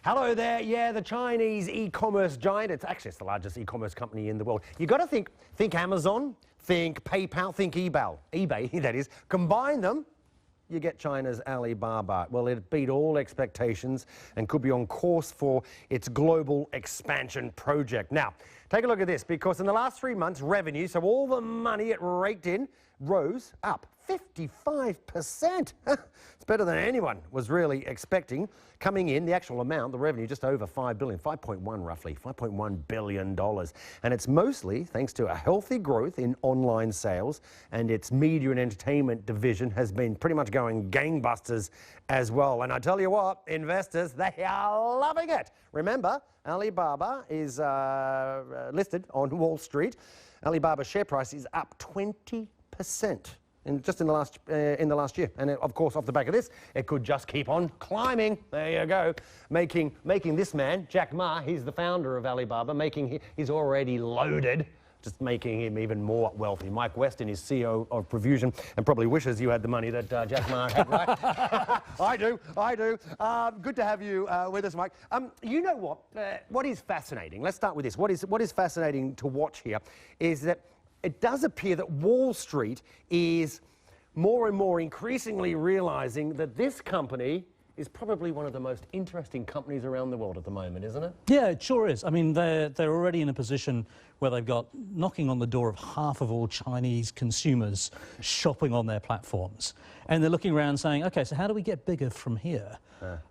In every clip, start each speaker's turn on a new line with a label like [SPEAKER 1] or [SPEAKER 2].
[SPEAKER 1] Hello there. Yeah, the Chinese e-commerce giant. It's the largest e-commerce company in the world. You got to think Amazon, think PayPal, think eBay, that is. Combine them, you get China's Alibaba. Well, it beat all expectations and could be on course for its global expansion project. Now, take a look at this, because in the last 3 months, revenue, so all the money it raked in, rose up 55%. It's better than anyone was really expecting. Coming in, the actual amount, the revenue, just over 5 billion, 5.1 roughly, $5.1 billion. And it's mostly thanks to a healthy growth in online sales, and its media and entertainment division has been pretty much going gangbusters as well. And I tell you what, investors, they are loving it. Remember, Alibaba is listed on Wall Street. Alibaba's share price is up 20%. Just in the last year, and of course, off the back of this, it could just keep on climbing. There you go, making this man, Jack Ma, he's the founder of Alibaba, he's already loaded, just making him even more wealthy. Mike Weston is CEO of Profusion, and probably wishes you had the money that Jack Ma had, right? I do. Good to have you with us, Mike. You know what? What is fascinating? Let's start with this. What is fascinating to watch here is that it does appear that Wall Street is more and more increasingly realizing that this company is probably one of the most interesting companies around the world at the moment, isn't it?
[SPEAKER 2] Yeah, it sure is. I mean, they're already in a position where they've got knocking on the door of half of all Chinese consumers shopping on their platforms. And they're looking around saying, okay, so how do we get bigger from here?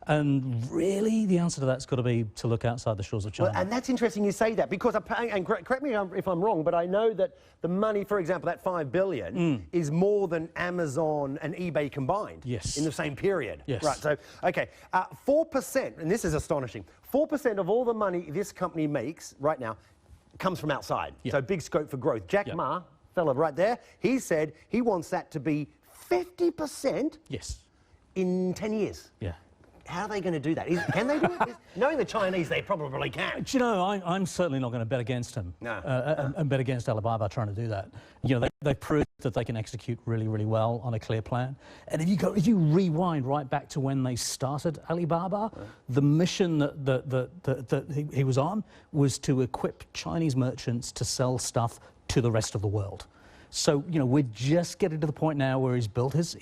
[SPEAKER 2] And really, the answer to that's got to be to look outside the shores of China.
[SPEAKER 1] Well, and that's interesting you say that, because, and correct me if I'm wrong, but I know that the money, for example, that $5 billion is more than Amazon and eBay combined.
[SPEAKER 2] Yes.
[SPEAKER 1] In the same period.
[SPEAKER 2] Yes.
[SPEAKER 1] Right, so, okay, 4%, and this is astonishing, 4% of all the money this company makes right now comes from outside. So big scope for growth. Jack Ma, fella right there, he said he wants that to be 50% in 10 years.
[SPEAKER 2] Yeah.
[SPEAKER 1] How are they going to do that? Can they do it? Knowing the Chinese, they probably can.
[SPEAKER 2] Do you know, I'm certainly not going to bet against him.
[SPEAKER 1] No.
[SPEAKER 2] And bet against Alibaba trying to do that. You know, they've proved that they can execute really, really well on a clear plan. And if you rewind right back to when they started Alibaba, the mission that he was on was to equip Chinese merchants to sell stuff to the rest of the world. So, you know, we're just getting to the point now where he's built his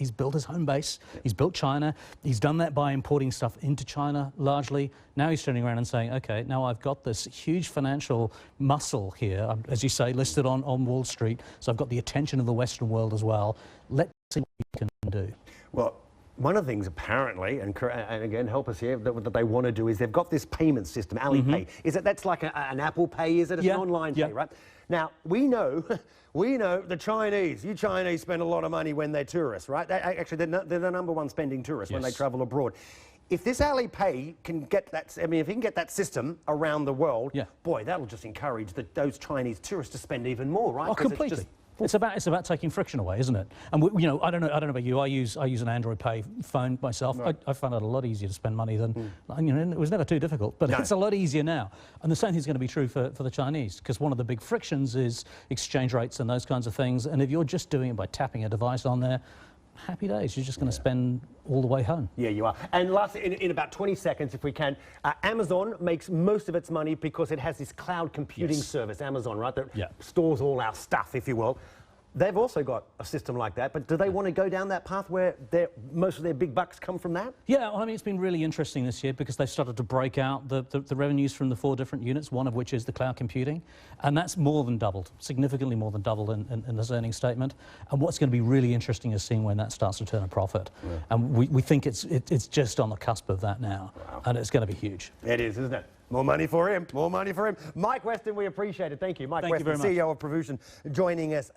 [SPEAKER 2] home base, he's built China, he's done that by importing stuff into China largely. Now he's turning around and saying, okay, now I've got this huge financial muscle here, as you say, listed on Wall Street, so I've got the attention of the Western world as well. Let's see what we can do.
[SPEAKER 1] Well, one of the things apparently, and again, help us here, that they want to do is they've got this payment system, Alipay. That's like an Apple Pay, is it? It's an online pay, right? Now, we know the Chinese, you Chinese spend a lot of money when they're tourists, right? Actually, they're the #1 spending tourists when they travel abroad. If this Alipay can get that, I mean, if he can get that system around the world, boy, that'll just encourage those Chinese tourists to spend even more, right?
[SPEAKER 2] Oh, completely. It's about taking friction away, isn't it? And you know, I don't know about you. I use an Android Pay phone myself. Right. I find it a lot easier to spend money than you know. It was never too difficult, but it's a lot easier now. And the same thing's going to be true for the Chinese, because one of the big frictions is exchange rates and those kinds of things. And if you're just doing it by tapping a device on there, happy days. You're just going to spend all the way home. Yeah, you are. And last, in about 20 seconds, if we can, Amazon makes most of its money because it has this cloud computing service, Amazon, right, that stores all our stuff, if you will. They've also got a system like that, but do they want to go down that path where most of their big bucks come from that? Yeah, well, I mean, it's been really interesting this year because they've started to break out the revenues from the 4 different units, one of which is the cloud computing, and that's more than doubled, significantly more than doubled in this earnings statement. And what's going to be really interesting is seeing when that starts to turn a profit. And we think it's just on the cusp of that now, and it's going to be huge. It is, isn't it? More money for him, more money for him. Mike Weston, we appreciate it. Thank you. Mike Weston, CEO of Profusion, joining us.